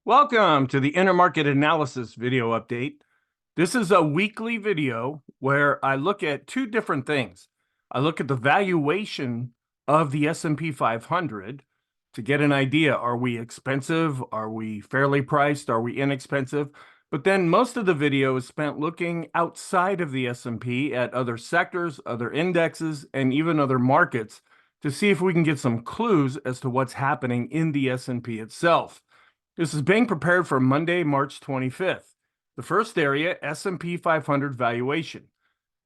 Welcome to the InterMarket Analysis video update. This is a weekly video where I look at two different things. I look at the valuation of the S&P 500 to get an idea. Are we expensive? Are we fairly priced? Are we inexpensive? But then most of the video is spent looking outside of the S&P at other sectors, other indexes, and even other markets to see if we can get some clues as to what's happening in the S&P itself. This is being prepared for Monday, March 25th. The first area, S&P 500 valuation.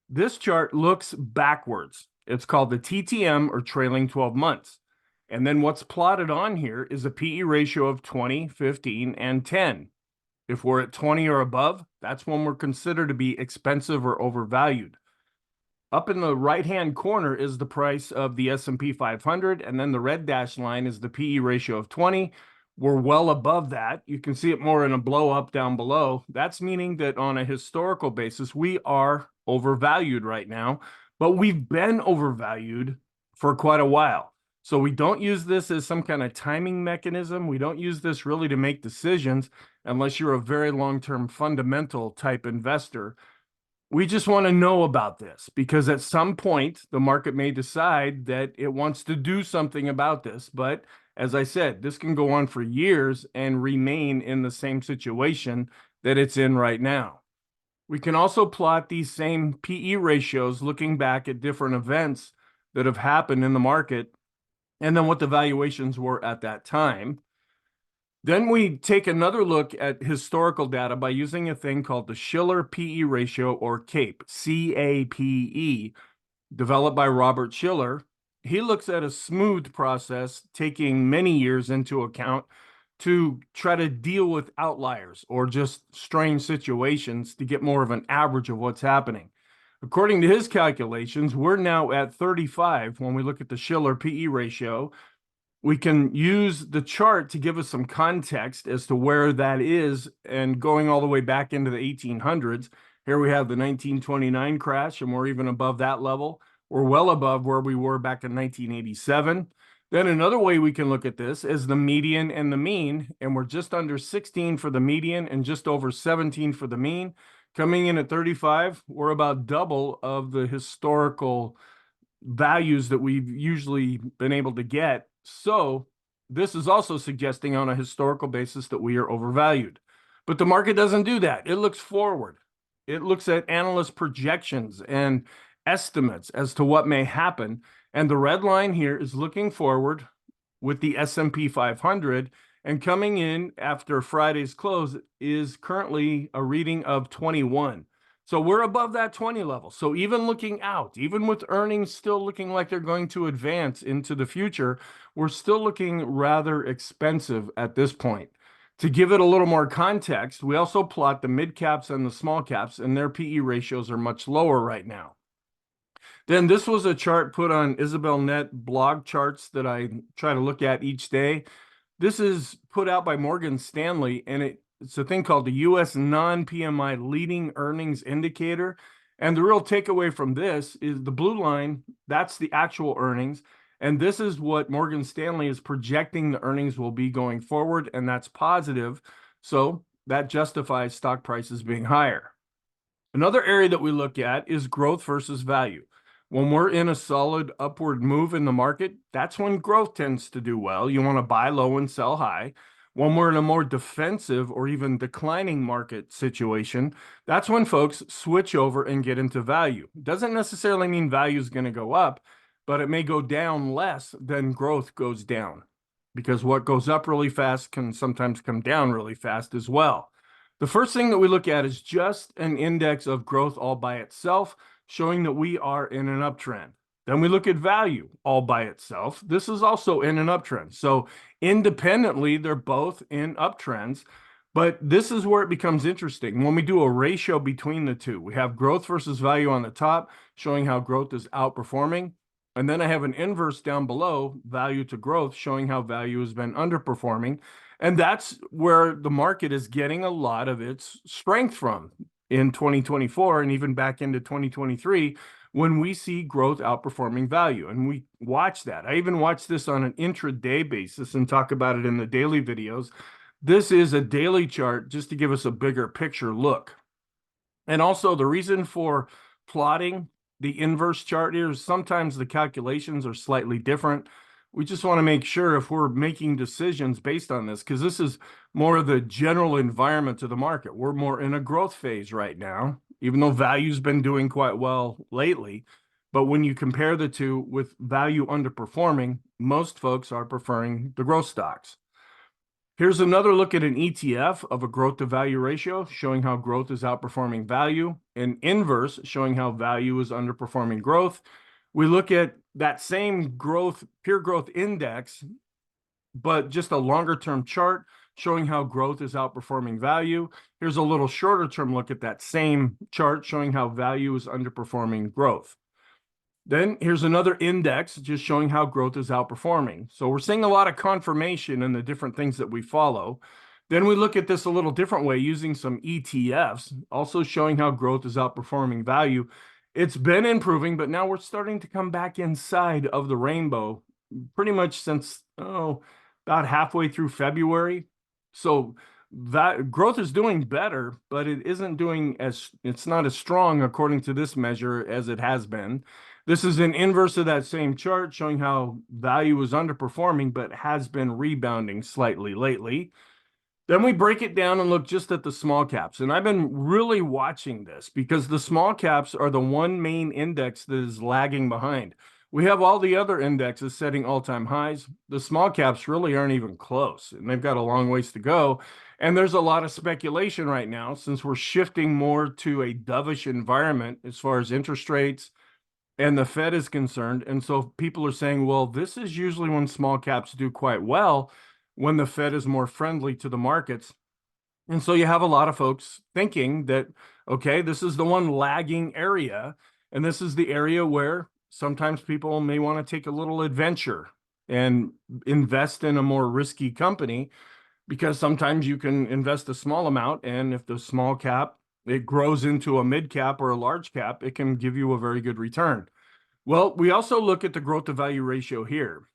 This chart looks backwards. It's called the TTM, or trailing 12 months. And then what's plotted on here is a PE ratio of 20, 15, and 10. If we're at 20 or above, that's when we're considered to be expensive or overvalued. Up in the right-hand corner is the price of the S&P 500, and then the red dashed line is the PE ratio of 20. We're well above that. You can see it more in a blow up down below. That's meaning that on a historical basis, we are overvalued right now, but we've been overvalued for quite a while. So we don't use this as some kind of timing mechanism. We don't use this really to make decisions unless you're a very long-term fundamental type investor. We just want to know about this because at some point the market may decide that it wants to do something about this. But as I said, this can go on for years and remain in the same situation that it's in right now. We can also plot these same PE ratios looking back at different events that have happened in the market and then what the valuations were at that time. Then we take another look at historical data by using a thing called the Shiller PE ratio, or CAPE, C-A-P-E, developed by Robert Shiller. He looks at a smooth process, taking many years into account to try to deal with outliers or just strange situations to get more of an average of what's happening. According to his calculations, we're now at 35 when we look at the Shiller PE ratio. We can use the chart to give us some context as to where that is, and going all the way back into the 1800s. Here we have the 1929 crash, and we're even above that level. We're well above where we were back in 1987. Then another way we can look at this is the median and the mean, and we're just under 16 for the median and just over 17 for the mean. Coming in at 35, we're about double of the historical values that we've usually been able to get. So this is also suggesting on a historical basis that we are overvalued. But the market doesn't do that. It looks forward. It looks at analyst projections and estimates as to what may happen. And the red line here is looking forward with the S&P 500, and coming in after Friday's close is currently a reading of 21. So we're above that 20 level. So even looking out, even with earnings still looking like they're going to advance into the future, we're still looking rather expensive at this point. To give it a little more context, we also plot the mid caps and the small caps, and their PE ratios are much lower right now. Then this was a chart put on Isabel Net blog charts that I try to look at each day. This is put out by Morgan Stanley, and it's a thing called the U.S. non-PMI leading earnings indicator. And the real takeaway from this is the blue line, that's the actual earnings. And this is what Morgan Stanley is projecting the earnings will be going forward, and that's positive. So that justifies stock prices being higher. Another area that we look at is growth versus value. When we're in a solid upward move in the market, that's when growth tends to do well. You want to buy low and sell high. When we're in a more defensive or even declining market situation, that's when folks switch over and get into value. It doesn't necessarily mean value is going to go up, but it may go down less than growth goes down, because what goes up really fast can sometimes come down really fast as well. The first thing that we look at is just an index of growth all by itself, showing that we are in an uptrend. Then we look at value all by itself. This is also in an uptrend. So independently, they're both in uptrends, but this is where it becomes interesting. When we do a ratio between the two, we have growth versus value on the top, showing how growth is outperforming. And then I have an inverse down below, value to growth, showing how value has been underperforming. And that's where the market is getting a lot of its strength from in 2024 and even back into 2023, when we see growth outperforming value. And we watch that. I even watch this on an intraday basis and talk about it in the daily videos. This is a daily chart just to give us a bigger picture look. And also the reason for plotting the inverse chart here is sometimes the calculations are slightly different. We just want to make sure if we're making decisions based on this, because this is more of the general environment of the market. We're more in a growth phase right now, even though value's been doing quite well lately. But when you compare the two with value underperforming, most folks are preferring the growth stocks. Here's another look at an ETF of a growth to value ratio, showing how growth is outperforming value, and inverse, showing how value is underperforming growth. We look at that same growth, peer growth index, but just a longer term chart showing how growth is outperforming value. Here's a little shorter term look at that same chart showing how value is underperforming growth. Then here's another index just showing how growth is outperforming. So we're seeing a lot of confirmation in the different things that we follow. Then we look at this a little different way using some ETFs, also showing how growth is outperforming value. It's been improving, but now we're starting to come back inside of the rainbow pretty much since, about halfway through February. So that growth is doing better, but it isn't doing it's not as strong according to this measure as it has been. This is an inverse of that same chart showing how value is underperforming, but has been rebounding slightly lately. Then we break it down and look just at the small caps. And I've been really watching this because the small caps are the one main index that is lagging behind. We have all the other indexes setting all-time highs. The small caps really aren't even close, and they've got a long ways to go. And there's a lot of speculation right now since we're shifting more to a dovish environment as far as interest rates and the Fed is concerned. And so people are saying, well, this is usually when small caps do quite well, when the Fed is more friendly to the markets. And so you have a lot of folks thinking that, okay, this is the one lagging area, and this is the area where sometimes people may want to take a little adventure and invest in a more risky company, because sometimes you can invest a small amount, and if the small cap it grows into a mid cap or a large cap, it can give you a very good return. Well, we also look at the growth to value ratio here.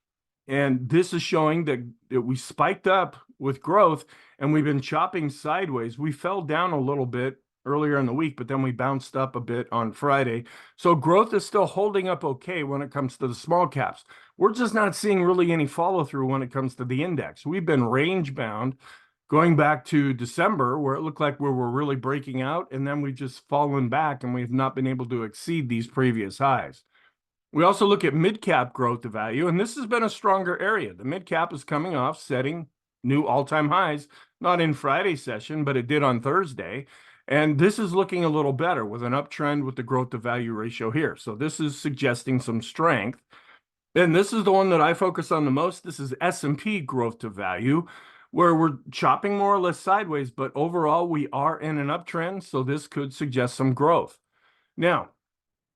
And this is showing that we spiked up with growth and we've been chopping sideways. We fell down a little bit earlier in the week, but then we bounced up a bit on Friday. So growth is still holding up okay when it comes to the small caps. We're just not seeing really any follow through when it comes to the index. We've been range bound going back to December, where it looked like we were really breaking out, and then we've just fallen back and we've not been able to exceed these previous highs. We also look at mid-cap growth to value, and this has been a stronger area. The mid-cap is coming off, setting new all-time highs, not in Friday's session, but it did on Thursday. And this is looking a little better with an uptrend with the growth to value ratio here. So this is suggesting some strength. And this is the one that I focus on the most. This is S&P growth to value, where we're chopping more or less sideways, but overall we are in an uptrend. So this could suggest some growth. Now,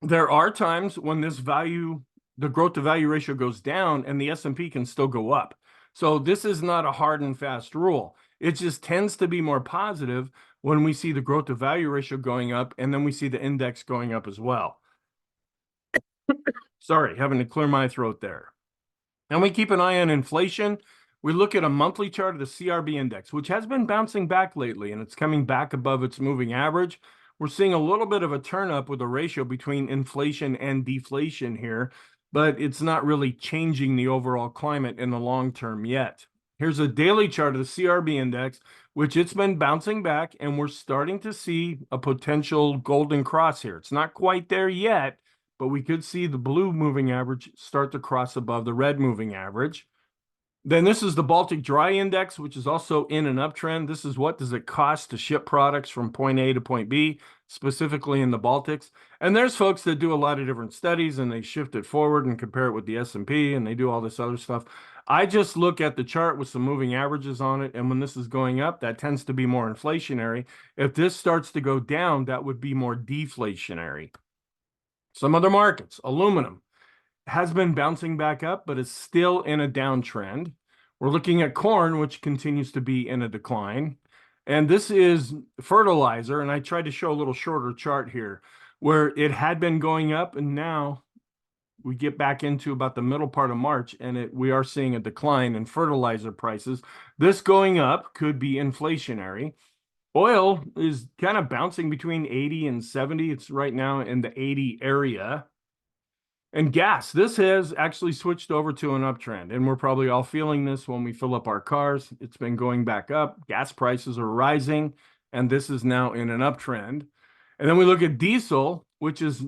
there are times when this value, the growth to value ratio goes down and the S&P can still go up. So this is not a hard and fast rule. It just tends to be more positive when we see the growth to value ratio going up and then we see the index going up as well. Sorry, having to clear my throat there. And we keep an eye on inflation. We look at a monthly chart of the CRB Index, which has been bouncing back lately, and it's coming back above its moving average. We're seeing a little bit of a turn up with the ratio between inflation and deflation here, but it's not really changing the overall climate in the long term yet. Here's a daily chart of the CRB Index, which it's been bouncing back, and we're starting to see a potential golden cross here. It's not quite there yet, but we could see the blue moving average start to cross above the red moving average. Then this is the Baltic Dry Index, which is also in an uptrend. This is what does it cost to ship products from point A to point B, specifically in the Baltics. And there's folks that do a lot of different studies and they shift it forward and compare it with the S&P and they do all this other stuff. I just look at the chart with some moving averages on it. And when this is going up, that tends to be more inflationary. If this starts to go down, that would be more deflationary. Some other markets, aluminum has been bouncing back up, but is still in a downtrend. We're looking at corn, which continues to be in a decline. And this is fertilizer. And I tried to show a little shorter chart here where it had been going up and now we get back into about the middle part of March, and we are seeing a decline in fertilizer prices. This going up could be inflationary. Oil is kind of bouncing between 80 and 70. It's right now in the 80 area. And gas, this has actually switched over to an uptrend, and we're probably all feeling this when we fill up our cars. It's been going back up. Gas prices are rising, and this is now in an uptrend. And then we look at diesel, which has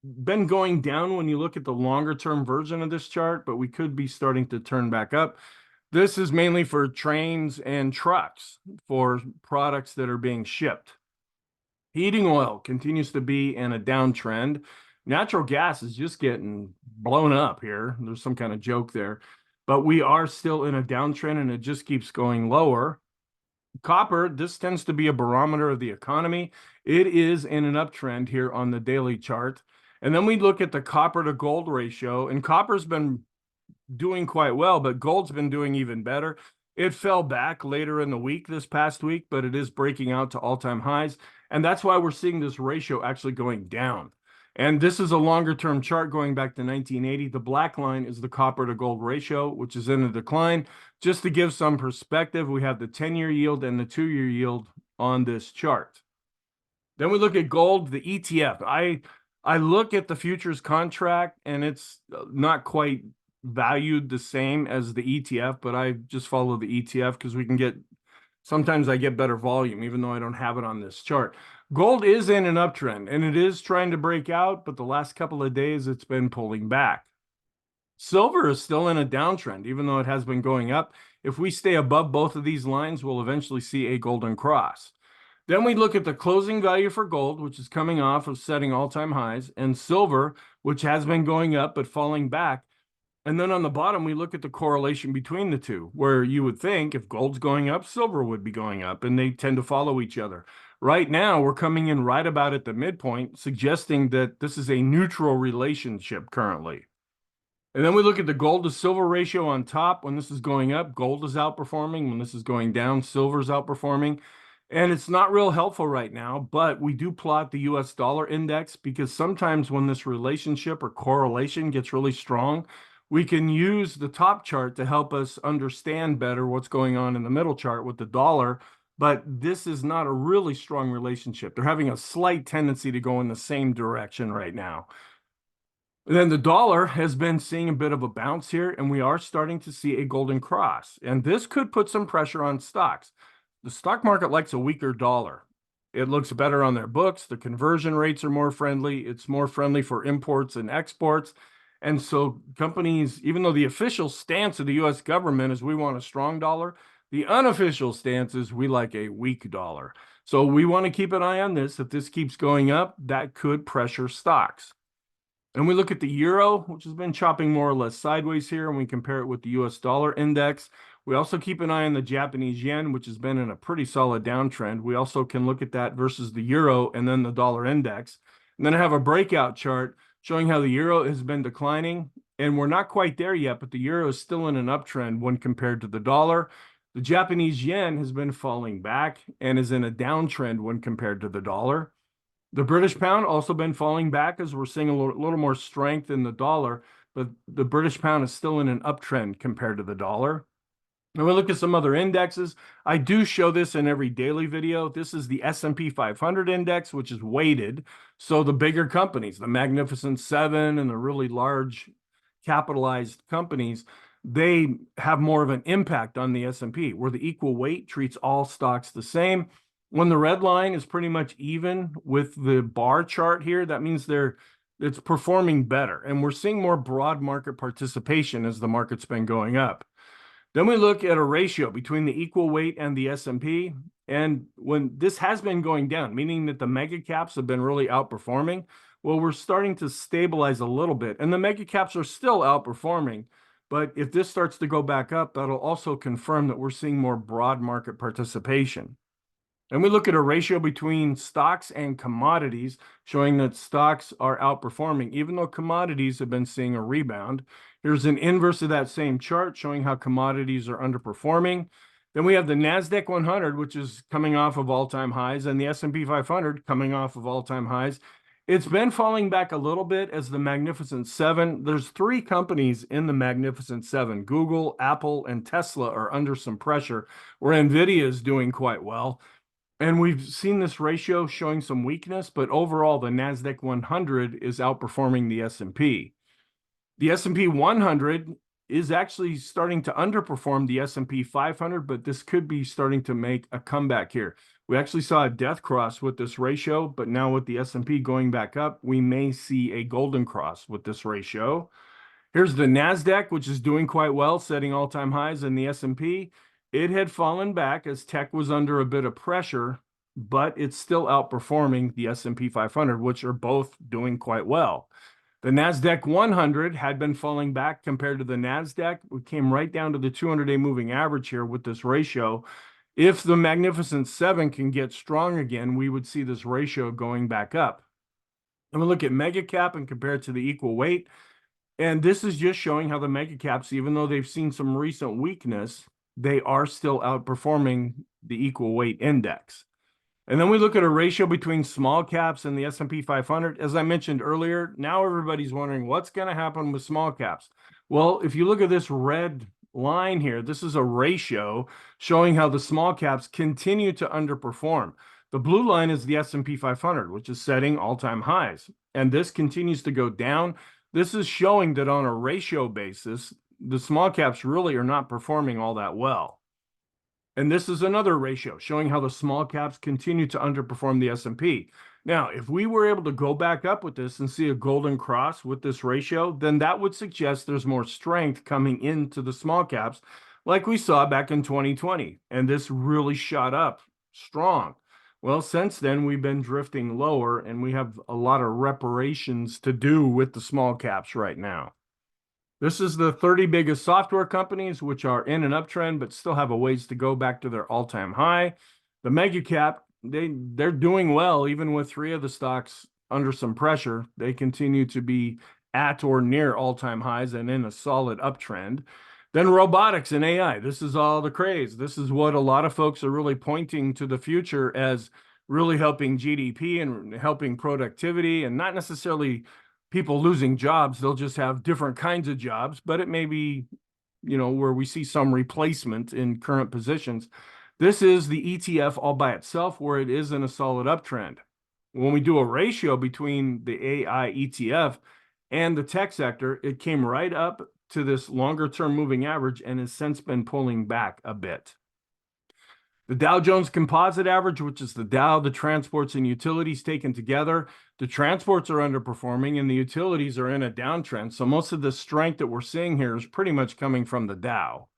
been going down when you look at the longer term version of this chart, but we could be starting to turn back up. This is mainly for trains and trucks for products that are being shipped. Heating oil continues to be in a downtrend. Natural gas is just getting blown up here. There's some kind of joke there, but we are still in a downtrend and it just keeps going lower. Copper, this tends to be a barometer of the economy. It is in an uptrend here on the daily chart. And then we look at the copper to gold ratio, and copper's been doing quite well, but gold's been doing even better. It fell back later in the week, this past week, but it is breaking out to all-time highs. And that's why we're seeing this ratio actually going down. And this is a longer term chart going back to 1980. The black line is the copper to gold ratio, which is in a decline. Just to give some perspective, we have the 10-year yield and the 2-year yield on this chart. Then we look at gold, the ETF. I look at the futures contract, and it's not quite valued the same as the ETF, but I just follow the ETF because sometimes I get better volume, even though I don't have it on this chart. Gold is in an uptrend, and it is trying to break out, but the last couple of days it's been pulling back. Silver is still in a downtrend, even though it has been going up. If we stay above both of these lines, we'll eventually see a golden cross. Then we look at the closing value for gold, which is coming off of setting all-time highs, and silver, which has been going up but falling back. And then on the bottom, we look at the correlation between the two, where you would think if gold's going up, silver would be going up, and they tend to follow each other. Right now, we're coming in right about at the midpoint, suggesting that this is a neutral relationship currently. And then we look at the gold to silver ratio on top. When this is going up, gold is outperforming. When this is going down, silver's outperforming. And it's not real helpful right now, but we do plot the US dollar index because sometimes when this relationship or correlation gets really strong, we can use the top chart to help us understand better what's going on in the middle chart with the dollar. But this is not a really strong relationship. They're having a slight tendency to go in the same direction right now. And then the dollar has been seeing a bit of a bounce here, and we are starting to see a golden cross. And this could put some pressure on stocks. The stock market likes a weaker dollar. It looks better on their books. The conversion rates are more friendly. It's more friendly for imports and exports. And so companies, even though the official stance of the US government is we want a strong dollar, the unofficial stance is we like a weak dollar. So we want to keep an eye on this. If this keeps going up, that could pressure stocks. And we look at the euro, which has been chopping more or less sideways here, and we compare it with the US dollar index. We also keep an eye on the Japanese yen, which has been in a pretty solid downtrend. We also can look at that versus the euro and then the dollar index. And then I have a breakout chart showing how the euro has been declining, and we're not quite there yet, but the euro is still in an uptrend when compared to the dollar. The Japanese yen has been falling back and is in a downtrend when compared to the dollar. The British pound also been falling back as we're seeing a little more strength in the dollar, but the British pound is still in an uptrend compared to the dollar. And we look at some other indexes. I do show this in every daily video. This is the S&P 500 index, which is weighted. So the bigger companies, the Magnificent Seven and the really large capitalized companies, they have more of an impact on the S&P, where the equal weight treats all stocks the same. When the red line is pretty much even with the bar chart here, that means it's performing better. And we're seeing more broad market participation as the market's been going up. Then we look at a ratio between the equal weight and the S&P. And when this has been going down, meaning that the mega caps have been really outperforming, well, we're starting to stabilize a little bit. And the mega caps are still outperforming. But if this starts to go back up, that'll also confirm that we're seeing more broad market participation. And we look at a ratio between stocks and commodities, showing that stocks are outperforming, even though commodities have been seeing a rebound. Here's an inverse of that same chart showing how commodities are underperforming. Then we have the NASDAQ 100, which is coming off of all-time highs, and the S&P 500 coming off of all-time highs. It's been falling back a little bit as the Magnificent Seven. There's three companies in the Magnificent Seven. Google, Apple, and Tesla are under some pressure, where NVIDIA is doing quite well. And we've seen this ratio showing some weakness, but overall, the NASDAQ 100 is outperforming the S&P. The S&P 100 is actually starting to underperform the S&P 500, but this could be starting to make a comeback here. We actually saw a death cross with this ratio, but now with the S&P going back up, we may see a golden cross with this ratio. Here's the NASDAQ, which is doing quite well, setting all-time highs, in the S&P. It had fallen back as tech was under a bit of pressure, but it's still outperforming the S&P 500, which are both doing quite well. The NASDAQ 100 had been falling back compared to the NASDAQ. We came right down to the 200-day moving average here with this ratio. If the Magnificent Seven can get strong again, we would see this ratio going back up. And we look at mega cap and compare it to the equal weight. And this is just showing how the mega caps, even though they've seen some recent weakness, they are still outperforming the equal weight index. And then we look at a ratio between small caps and the S&P 500. As I mentioned earlier, now everybody's wondering what's going to happen with small caps. Well, if you look at this red line here, this is a ratio showing how the small caps continue to underperform. The blue line is the S&P 500, which is setting all-time highs, and this continues to go down. This is showing that on a ratio basis, the small caps really are not performing all that well. And this is another ratio showing how the small caps continue to underperform the S&P. Now, if we were able to go back up with this and see a golden cross with this ratio, then that would suggest there's more strength coming into the small caps like we saw back in 2020. And this really shot up strong. Well, since then, we've been drifting lower, and we have a lot of reparations to do with the small caps right now. This is the 30 biggest software companies, which are in an uptrend, but still have a ways to go back to their all-time high. The mega cap, they're doing well, even with three of the stocks under some pressure. They continue to be at or near all-time highs and in a solid uptrend. Then robotics and AI, this is all the craze. This is what a lot of folks are really pointing to the future as really helping GDP and helping productivity, and not necessarily people losing jobs. They'll just have different kinds of jobs, but it may be, where we see some replacement in current positions. This is the ETF all by itself, where it is in a solid uptrend. When we do a ratio between the AI ETF and the tech sector, it came right up to this longer term moving average and has since been pulling back a bit. The Dow Jones Composite Average, which is the Dow, the transports, and utilities taken together, the transports are underperforming and the utilities are in a downtrend. So most of the strength that we're seeing here is pretty much coming from the Dow.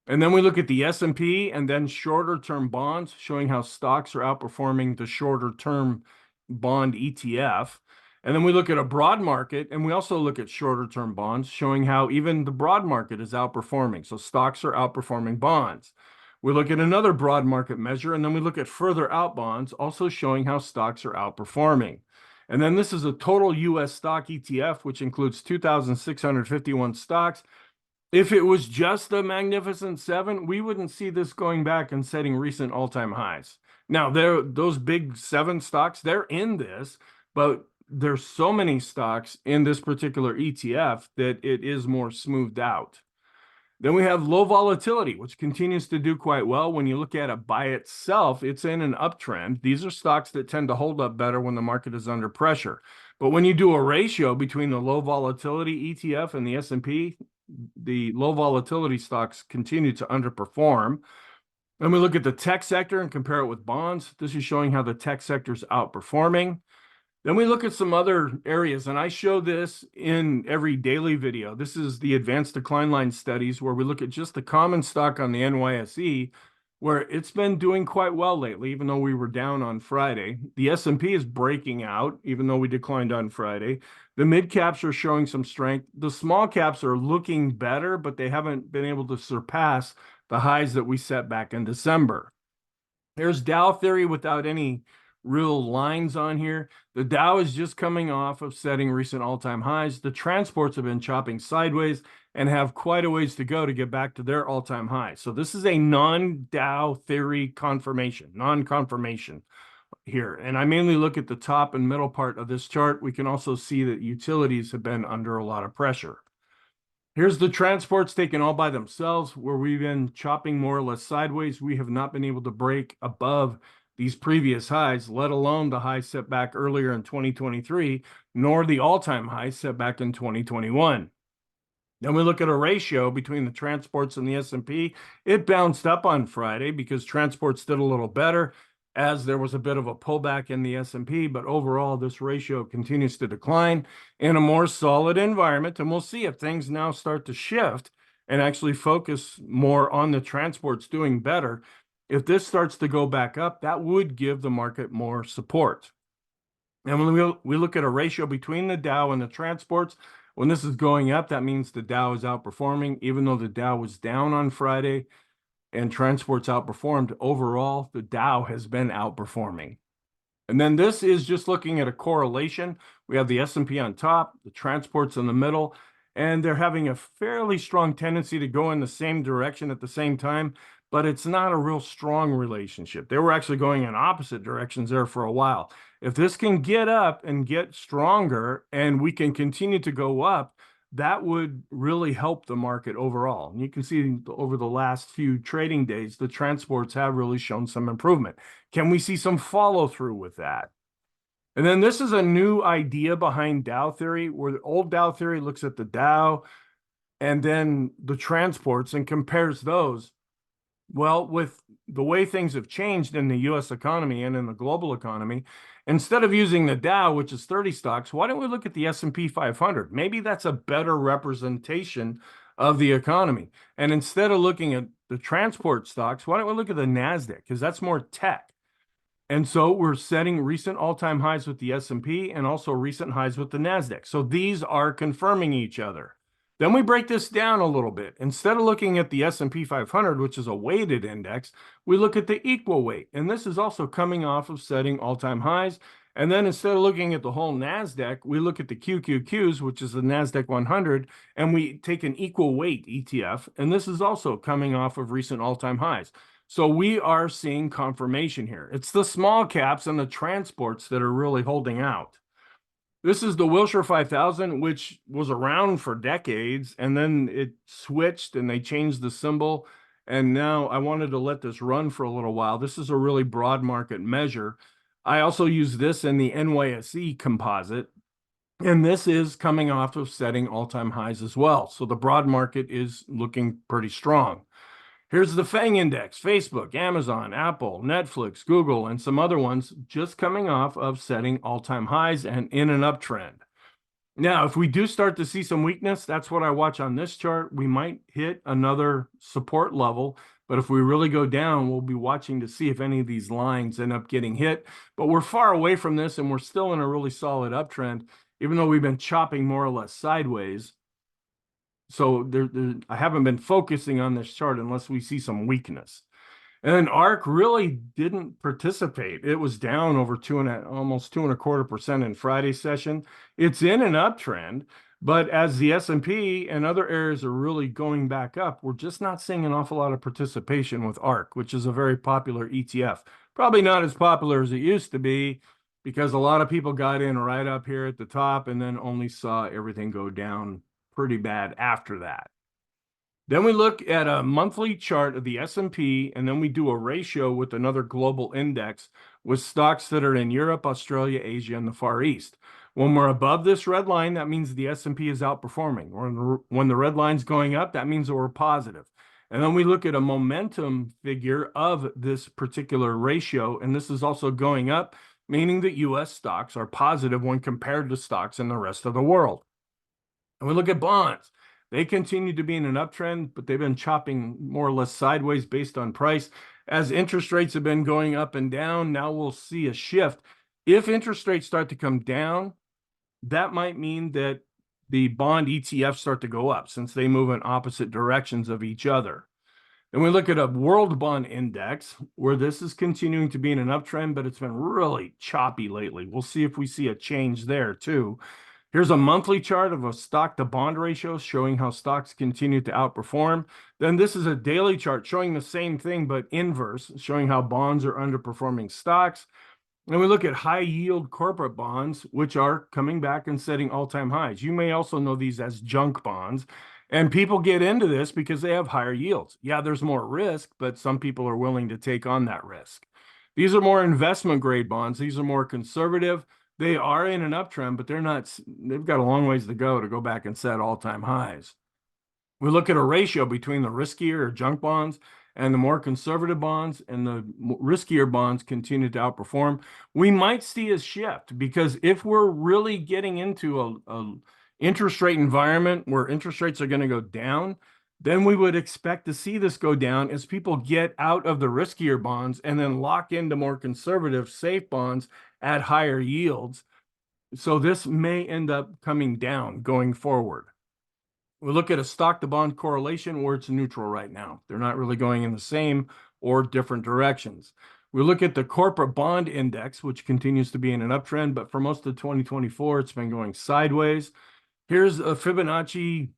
And then we look at the S&P and then shorter term bonds, showing how stocks are outperforming the shorter term bond ETF. And then we look at a broad market, and we also look at shorter term bonds, showing how even the broad market is outperforming. So stocks are outperforming bonds. We look at another broad market measure, and then we look at further out bonds, also showing how stocks are outperforming. And then this is a total U.S. stock ETF, which includes 2,651 stocks. If it was just the Magnificent Seven, we wouldn't see this going back and setting recent all-time highs. Now, those big seven stocks, they're in this, but there's so many stocks in this particular ETF that it is more smoothed out. Then we have low volatility, which continues to do quite well. When you look at it by itself, it's in an uptrend. These are stocks that tend to hold up better when the market is under pressure. But when you do a ratio between the low volatility ETF and the S&P, the low volatility stocks continue to underperform. Then we look at the tech sector and compare it with bonds. This is showing how the tech sector is outperforming. Then we look at some other areas, and I show this in every daily video. This is the advanced decline line studies, where we look at just the common stock on the NYSE, where it's been doing quite well lately, even though we were down on Friday. The S&P is breaking out, even though we declined on Friday. The mid caps are showing some strength. The small caps are looking better, but they haven't been able to surpass the highs that we set back in December. There's Dow theory without any real lines on here. The Dow is just coming off of setting recent all-time highs. The transports have been chopping sideways and have quite a ways to go to get back to their all-time high. So this is a non-Dow theory confirmation, non-confirmation. here. And I mainly look at the top and middle part of this chart. We can also see that utilities have been under a lot of pressure. Here's the transports taken all by themselves, where we've been chopping more or less sideways. We have not been able to break above these previous highs, let alone the high set back earlier in 2023, nor the all-time high set back in 2021. Then we look at a ratio between the transports and the S&P. It bounced up on Friday because transports did a little better as there was a bit of a pullback in the S&P, but overall this ratio continues to decline in a more solid environment. And we'll see if things now start to shift and actually focus more on the transports doing better. If this starts to go back up, that would give the market more support. And when we look at a ratio between the Dow and the transports, when this is going up, that means the Dow is outperforming, even though the Dow was down on Friday and transports outperformed. Overall, the Dow has been outperforming. And then this is just looking at a correlation. We have the S&P on top, the transports in the middle, and they're having a fairly strong tendency to go in the same direction at the same time, but it's not a real strong relationship. They were actually going in opposite directions there for a while. If this can get up and get stronger and we can continue to go up, that would really help the market overall. And you can see over the last few trading days, the transports have really shown some improvement. Can we see some follow through with that? And then this is a new idea behind Dow theory, where the old Dow theory looks at the Dow and then the transports and compares those. Well, with the way things have changed in the US economy and in the global economy, instead of using the Dow, which is 30 stocks, why don't we look at the S&P 500? Maybe that's a better representation of the economy. And instead of looking at the transport stocks, why don't we look at the NASDAQ? Because that's more tech. And so we're setting recent all-time highs with the S&P and also recent highs with the NASDAQ. So these are confirming each other. Then we break this down a little bit. Instead of looking at the S&P 500, which is a weighted index, we look at the equal weight. And this is also coming off of setting all-time highs. And then instead of looking at the whole NASDAQ, we look at the QQQs, which is the NASDAQ 100, and we take an equal weight ETF. And this is also coming off of recent all-time highs. So we are seeing confirmation here. It's the small caps and the transports that are really holding out. This is the Wilshire 5000, which was around for decades, and then it switched and they changed the symbol. And now I wanted to let this run for a little while. This is a really broad market measure. I also use this in the NYSE composite, and this is coming off of setting all-time highs as well. So the broad market is looking pretty strong. Here's the FANG index: Facebook, Amazon, Apple, Netflix, Google, and some other ones just coming off of setting all-time highs and in an uptrend. Now, if we do start to see some weakness, that's what I watch on this chart. We might hit another support level, but if we really go down, we'll be watching to see if any of these lines end up getting hit. But we're far away from this, and we're still in a really solid uptrend, even though we've been chopping more or less sideways. So I haven't been focusing on this chart unless we see some weakness. And then ARK really didn't participate. It was down over almost 2.25% in Friday's session. It's in an uptrend, but as the S&P and other areas are really going back up, we're just not seeing an awful lot of participation with ARK, which is a very popular ETF. Probably not as popular as it used to be, because a lot of people got in right up here at the top and then only saw everything go down pretty bad after that. Then we look at a monthly chart of the S&P, and then we do a ratio with another global index with stocks that are in Europe, Australia, Asia, and the Far East. When we're above this red line, that means the S&P is outperforming. When the red line's going up, that means that we're positive. And then we look at a momentum figure of this particular ratio, and this is also going up, meaning that U.S. stocks are positive when compared to stocks in the rest of the world. And we look at bonds. They continue to be in an uptrend, but they've been chopping more or less sideways based on price. As interest rates have been going up and down, now we'll see a shift. If interest rates start to come down, that might mean that the bond ETFs start to go up, since they move in opposite directions of each other. And we look at a world bond index, where this is continuing to be in an uptrend, but it's been really choppy lately. We'll see if we see a change there too. Here's a monthly chart of a stock to bond ratio showing how stocks continue to outperform. Then this is a daily chart showing the same thing, but inverse, showing how bonds are underperforming stocks. And we look at high yield corporate bonds, which are coming back and setting all-time highs. You may also know these as junk bonds. And people get into this because they have higher yields. Yeah, there's more risk, but some people are willing to take on that risk. These are more investment grade bonds. These are more conservative. They are in an uptrend, but they've got a long ways to go back and set all-time highs. We look at a ratio between the riskier or junk bonds and the more conservative bonds, and the riskier bonds continue to outperform. We might see a shift, because if we're really getting into a interest rate environment where interest rates are going to go down, then we would expect to see this go down as people get out of the riskier bonds and then lock into more conservative, safe bonds at higher yields. So this may end up coming down going forward. We look at a stock to bond correlation where it's neutral right now. They're not really going in the same or different directions. We look at the corporate bond index, which continues to be in an uptrend, but for most of 2024, it's been going sideways. Here's a Fibonacci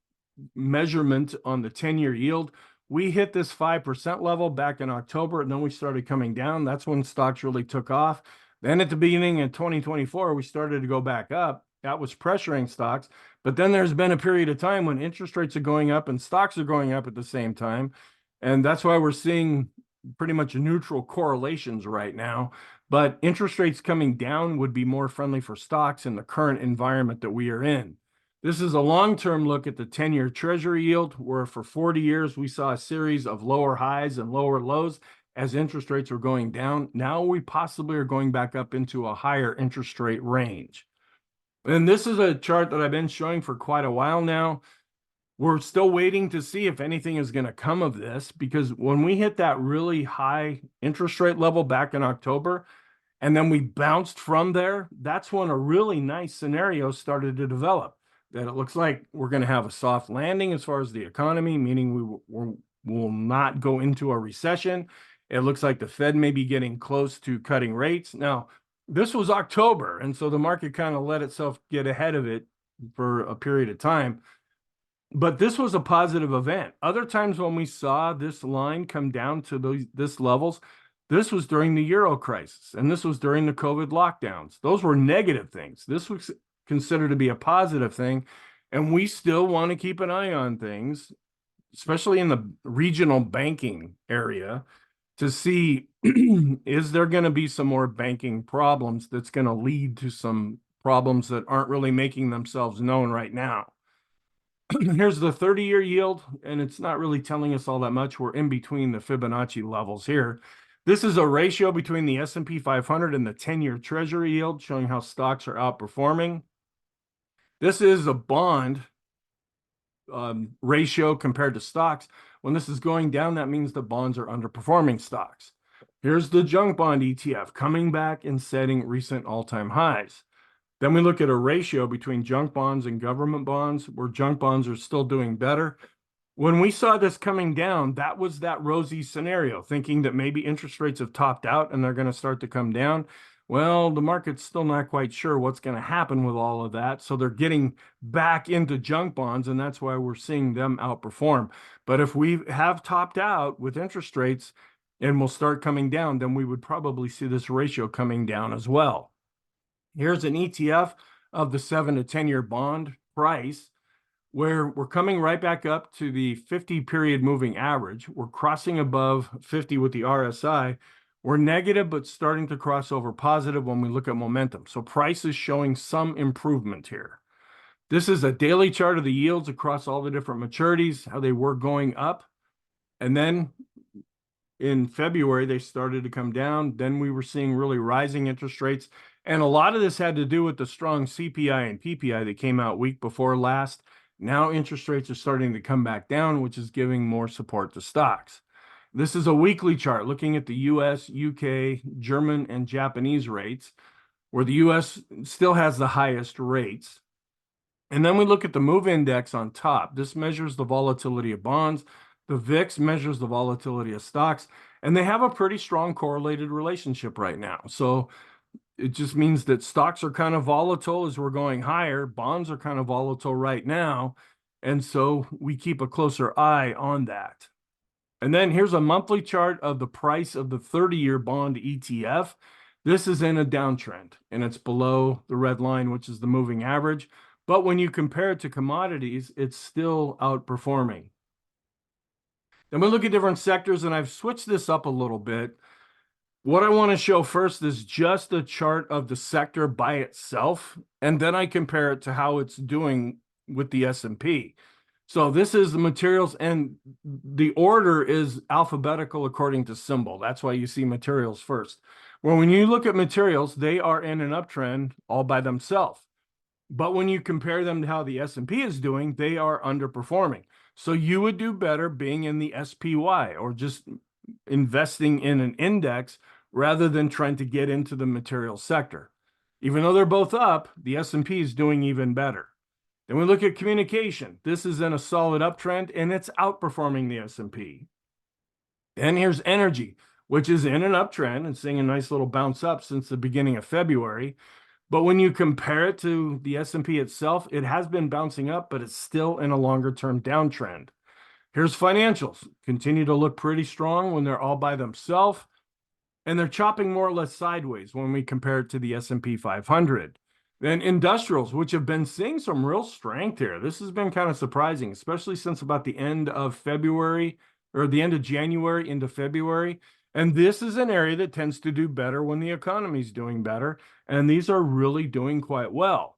measurement on the 10-year yield. We hit this 5% level back in October, and then we started coming down. That's when stocks really took off. Then at the beginning of 2024, we started to go back up. That was pressuring stocks. But then there's been a period of time when interest rates are going up and stocks are going up at the same time. And that's why we're seeing pretty much neutral correlations right now. But interest rates coming down would be more friendly for stocks in the current environment that we are in. This is a long-term look at the 10-year Treasury yield, where for 40 years we saw a series of lower highs and lower lows as interest rates were going down. Now we possibly are going back up into a higher interest rate range. And this is a chart that I've been showing for quite a while now. We're still waiting to see if anything is going to come of this, because when we hit that really high interest rate level back in October, and then we bounced from there, that's when a really nice scenario started to develop. That it looks like we're going to have a soft landing as far as the economy, meaning we will not go into a recession. It looks like the Fed may be getting close to cutting rates. Now, this was October, and so the market kind of let itself get ahead of it for a period of time. But this was a positive event. Other times when we saw this line come down to this levels, this was during the Euro crisis, and this was during the COVID lockdowns. Those were negative things. This was considered to be a positive thing, and we still want to keep an eye on things, especially in the regional banking area, to see is there going to be some more banking problems that's going to lead to some problems that aren't really making themselves known right now. Here's the 30-year yield, and it's not really telling us all that much. We're in between the Fibonacci levels here. This is a ratio between the S&P 500 and the 10-year Treasury yield, showing how stocks are outperforming. This is a bond ratio compared to stocks. When this is going down, that means the bonds are underperforming stocks. Here's the junk bond ETF coming back and setting recent all-time highs. Then we look at a ratio between junk bonds and government bonds, where junk bonds are still doing better. When we saw this coming down, that was that rosy scenario, thinking that maybe interest rates have topped out and they're going to start to come down. Well, the market's still not quite sure what's going to happen with all of that. So they're getting back into junk bonds, and that's why we're seeing them outperform. But if we have topped out with interest rates and will start coming down, then we would probably see this ratio coming down as well. Here's an ETF of the 7 to 10-year bond price, where we're coming right back up to the 50-period moving average. We're crossing above 50 with the RSI. We're negative, but starting to cross over positive when we look at momentum. So price is showing some improvement here. This is a daily chart of the yields across all the different maturities, how they were going up. And then in February, they started to come down. Then we were seeing really rising interest rates. And a lot of this had to do with the strong CPI and PPI that came out week before last. Now interest rates are starting to come back down, which is giving more support to stocks. This is a weekly chart looking at the US, UK, German, and Japanese rates, where the US still has the highest rates. And then we look at the MOVE index on top. This measures the volatility of bonds. The VIX measures the volatility of stocks, and they have a pretty strong correlated relationship right now. So it just means that stocks are kind of volatile as we're going higher. Bonds are kind of volatile right now. And so we keep a closer eye on that. And then here's a monthly chart of the price of the 30-year bond ETF. This is in a downtrend, and it's below the red line, which is the moving average. But when you compare it to commodities, it's still outperforming. Then we look at different sectors, and I've switched this up a little bit. What I want to show first is just a chart of the sector by itself, and then I compare it to how it's doing with the S&P. So this is the materials, and the order is alphabetical according to symbol. That's why you see materials first. Well, when you look at materials, they are in an uptrend all by themselves. But when you compare them to how the S&P is doing, they are underperforming. So you would do better being in the SPY or just investing in an index rather than trying to get into the materials sector. Even though they're both up, the S&P is doing even better. Then we look at communication. This is in a solid uptrend, and it's outperforming the S&P. And here's energy, which is in an uptrend and seeing a nice little bounce up since the beginning of February. But when you compare it to the S&P itself, it has been bouncing up, but it's still in a longer-term downtrend. Here's financials. Continue to look pretty strong when they're all by themselves, and they're chopping more or less sideways when we compare it to the S&P 500. Then industrials, which have been seeing some real strength here. This has been kind of surprising, especially since about the end of February or the end of January into February. And this is an area that tends to do better when the economy's doing better. And these are really doing quite well.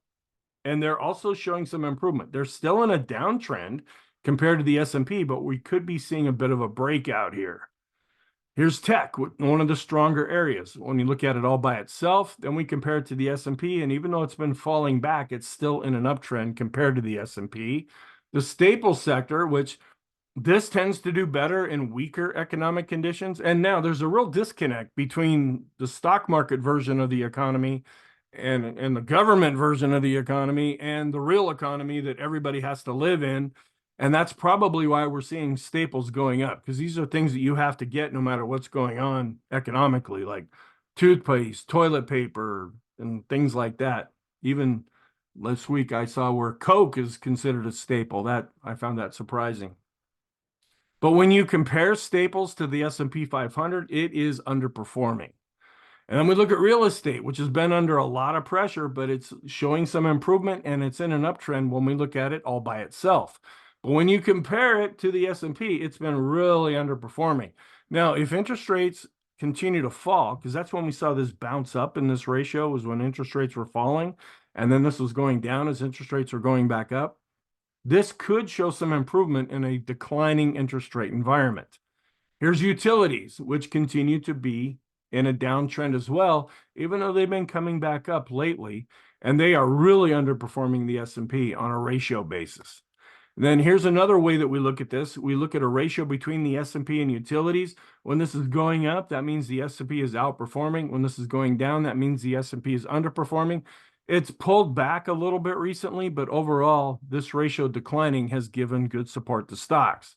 And they're also showing some improvement. They're still in a downtrend compared to the S&P, but we could be seeing a bit of a breakout here. Here's tech, one of the stronger areas. When you look at it all by itself, then we compare it to the S&P, and even though it's been falling back, it's still in an uptrend compared to the S&P. The staples sector, which this tends to do better in weaker economic conditions. And now there's a real disconnect between the stock market version of the economy and the government version of the economy and the real economy that everybody has to live in. And that's probably why we're seeing staples going up, because these are things that you have to get no matter what's going on economically, like toothpaste, toilet paper, and things like that. Even last week I saw where Coke is considered a staple. That I found that surprising. But when you compare staples to the S&P 500, it is underperforming. And then we look at real estate, which has been under a lot of pressure, but it's showing some improvement, and it's in an uptrend when we look at it all by itself. But when you compare it to the S&P, it's been really underperforming. Now, if interest rates continue to fall, because that's when we saw this bounce up in this ratio, was when interest rates were falling, and then this was going down as interest rates were going back up. This could show some improvement in a declining interest rate environment. Here's utilities, which continue to be in a downtrend as well, even though they've been coming back up lately, and they are really underperforming the S&P on a ratio basis. Then here's another way that we look at this. We look at a ratio between the S&P and utilities. When this is going up, that means the S&P is outperforming. When this is going down, that means the S&P is underperforming. It's pulled back a little bit recently, but overall, this ratio declining has given good support to stocks.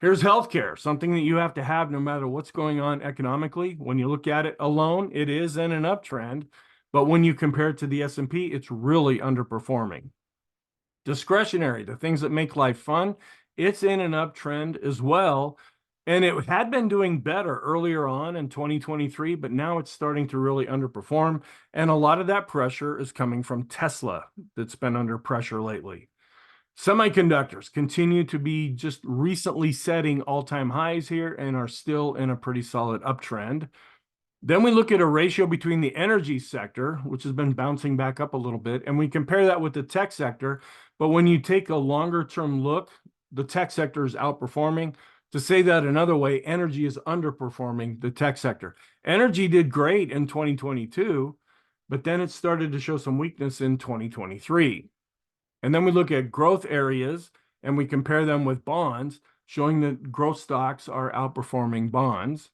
Here's healthcare, something that you have to have no matter what's going on economically. When you look at it alone, it is in an uptrend, but when you compare it to the S&P, it's really underperforming. Discretionary, the things that make life fun, it's in an uptrend as well. And it had been doing better earlier on in 2023, but now it's starting to really underperform. And a lot of that pressure is coming from Tesla that's been under pressure lately. Semiconductors continue to be just recently setting all-time highs here and are still in a pretty solid uptrend. Then we look at a ratio between the energy sector, which has been bouncing back up a little bit, and we compare that with the tech sector. But when you take a longer-term look, the tech sector is outperforming. To say that another way, energy is underperforming the tech sector. Energy did great in 2022, but then it started to show some weakness in 2023. And then we look at growth areas and we compare them with bonds, showing that growth stocks are outperforming bonds.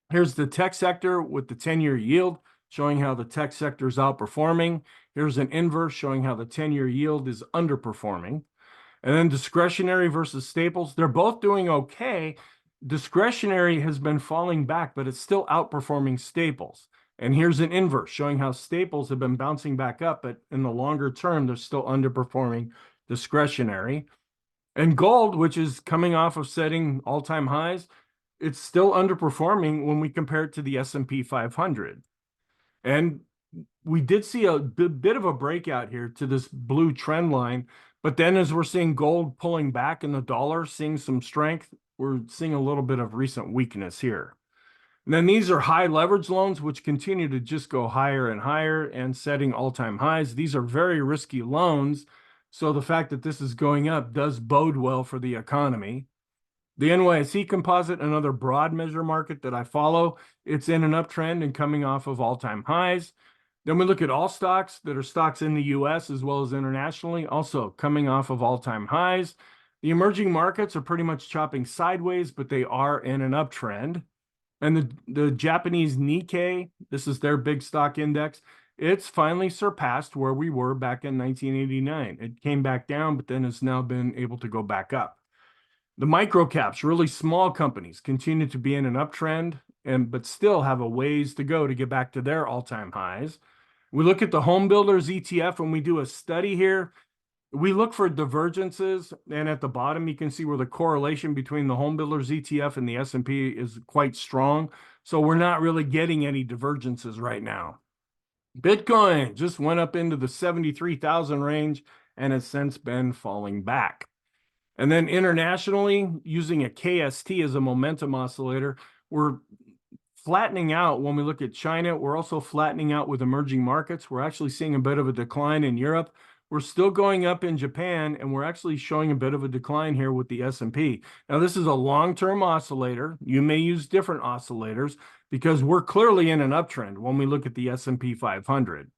Here's the tech sector with the 10-year yield, showing how the tech sector is outperforming. Here's an inverse showing how the 10-year yield is underperforming. And then discretionary versus staples, they're both doing okay. Discretionary has been falling back, but it's still outperforming staples. And here's an inverse showing how staples have been bouncing back up, but in the longer term, they're still underperforming discretionary. And gold, which is coming off of setting all-time highs, it's still underperforming when we compare it to the S&P 500. And we did see a bit of a breakout here to this blue trend line. But then as we're seeing gold pulling back and the dollar seeing some strength, we're seeing a little bit of recent weakness here. And then these are high leverage loans, which continue to just go higher and higher and setting all-time highs. These are very risky loans. So the fact that this is going up does bode well for the economy. The NYSE composite, another broad measure market that I follow, it's in an uptrend and coming off of all-time highs. Then we look at all stocks that are stocks in the US as well as internationally, also coming off of all-time highs. The emerging markets are pretty much chopping sideways, but they are in an uptrend. And the Japanese Nikkei, this is their big stock index, it's finally surpassed where we were back in 1989. It came back down, but then it's now been able to go back up. The micro caps, really small companies, continue to be in an uptrend, but still have a ways to go to get back to their all-time highs. We look at the home builders ETF when we do a study here. We look for divergences, and at the bottom you can see where the correlation between the home builders ETF and the S&P is quite strong. So we're not really getting any divergences right now. Bitcoin just went up into the 73,000 range and has since been falling back. And then internationally, using a KST as a momentum oscillator, we're flattening out when we look at China. We're also flattening out with emerging markets. We're actually seeing a bit of a decline in Europe. We're still going up in Japan, and we're actually showing a bit of a decline here with the S&P. Now, this is a long-term oscillator. You may use different oscillators because we're clearly in an uptrend when we look at the S&P 500.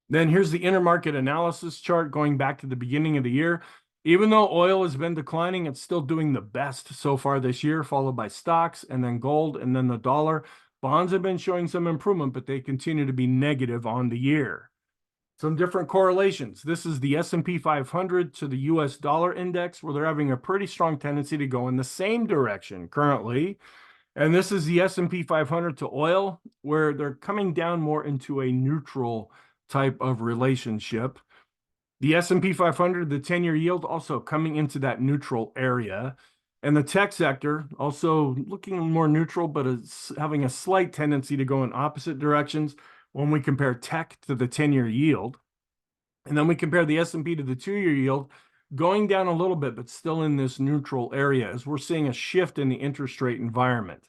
Then here's the intermarket analysis chart going back to the beginning of the year. Even though oil has been declining, it's still doing the best so far this year, followed by stocks and then gold and then the dollar. Bonds have been showing some improvement, but they continue to be negative on the year. Some different correlations. This is the S&P 500 to the US dollar index, where they're having a pretty strong tendency to go in the same direction currently. And this is the S&P 500 to oil, where they're coming down more into a neutral type of relationship. The S&P 500, the 10-year yield, also coming into that neutral area. And the tech sector also looking more neutral, but it's having a slight tendency to go in opposite directions when we compare tech to the 10-year yield. And then we compare the S&P to the 2-year yield, going down a little bit, but still in this neutral area as we're seeing a shift in the interest rate environment.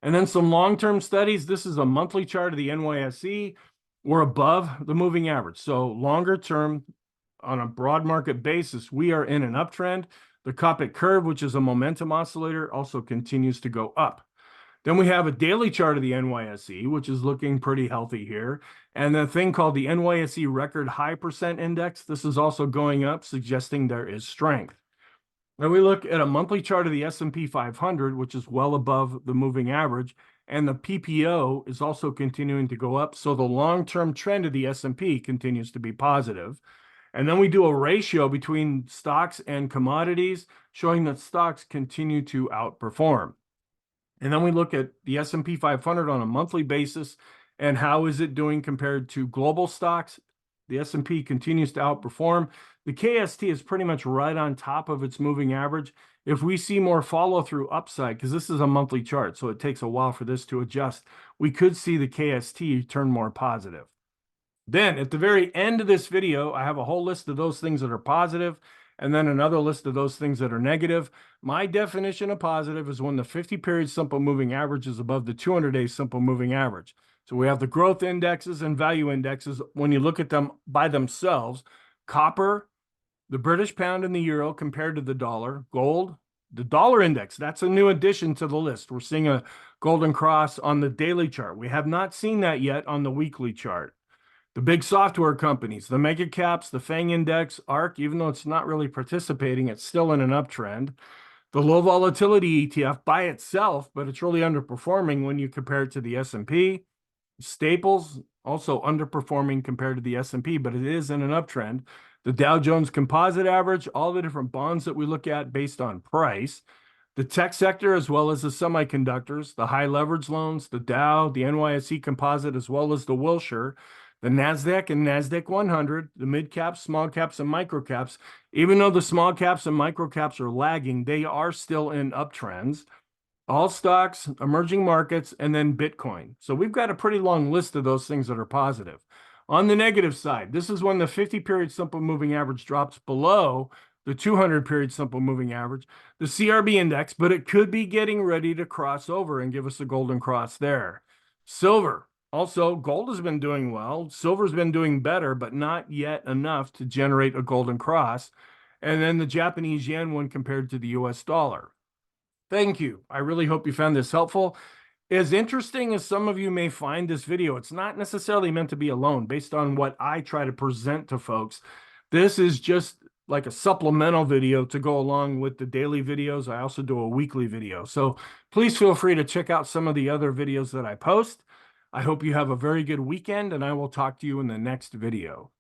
And then some long-term studies. This is a monthly chart of the NYSE. We're above the moving average. So longer term, on a broad market basis, we are in an uptrend. The Kopic curve, which is a momentum oscillator, also continues to go up. Then we have a daily chart of the NYSE, which is looking pretty healthy here. And the thing called the NYSE record high percent index, this is also going up, suggesting there is strength. Then we look at a monthly chart of the S&P 500, which is well above the moving average, and the PPO is also continuing to go up. So the long-term trend of the S&P continues to be positive. And then we do a ratio between stocks and commodities, showing that stocks continue to outperform. And then we look at the S&P 500 on a monthly basis and how is it doing compared to global stocks. The S&P continues to outperform. The KST is pretty much right on top of its moving average. If we see more follow-through upside, because this is a monthly chart, so it takes a while for this to adjust, we could see the KST turn more positive. Then at the very end of this video, I have a whole list of those things that are positive and then another list of those things that are negative. My definition of positive is when the 50-period simple moving average is above the 200-day simple moving average. So we have the growth indexes and value indexes. When you look at them by themselves, copper, the British pound and the euro compared to the dollar, gold, the dollar index, that's a new addition to the list. We're seeing a golden cross on the daily chart. We have not seen that yet on the weekly chart. The big software companies, the mega caps, the FANG index, ARK, even though it's not really participating, it's still in an uptrend. The low volatility ETF by itself, but it's really underperforming when you compare it to the S&P. Staples also underperforming compared to the S&P, but it is in an uptrend. The Dow Jones Composite Average, all the different bonds that we look at based on price. The tech sector, as well as the semiconductors, the high leverage loans, the Dow, the NYSE Composite, as well as the Wilshire, the NASDAQ and NASDAQ 100, the mid caps, small caps, and micro caps. Even though the small caps and micro caps are lagging, they are still in uptrends. all stocks, emerging markets, and then Bitcoin. So we've got a pretty long list of those things that are positive. On the negative side, this is when the 50-period simple moving average drops below the 200-period simple moving average, the CRB index, but it could be getting ready to cross over and give us a golden cross there. Silver. Also, gold has been doing well. Silver's been doing better, but not yet enough to generate a golden cross. And then the Japanese yen when compared to the US dollar. Thank you. I really hope you found this helpful. As interesting as some of you may find this video, it's not necessarily meant to be alone based on what I try to present to folks. This is just like a supplemental video to go along with the daily videos. I also do a weekly video. So please feel free to check out some of the other videos that I post. I hope you have a very good weekend, and I will talk to you in the next video.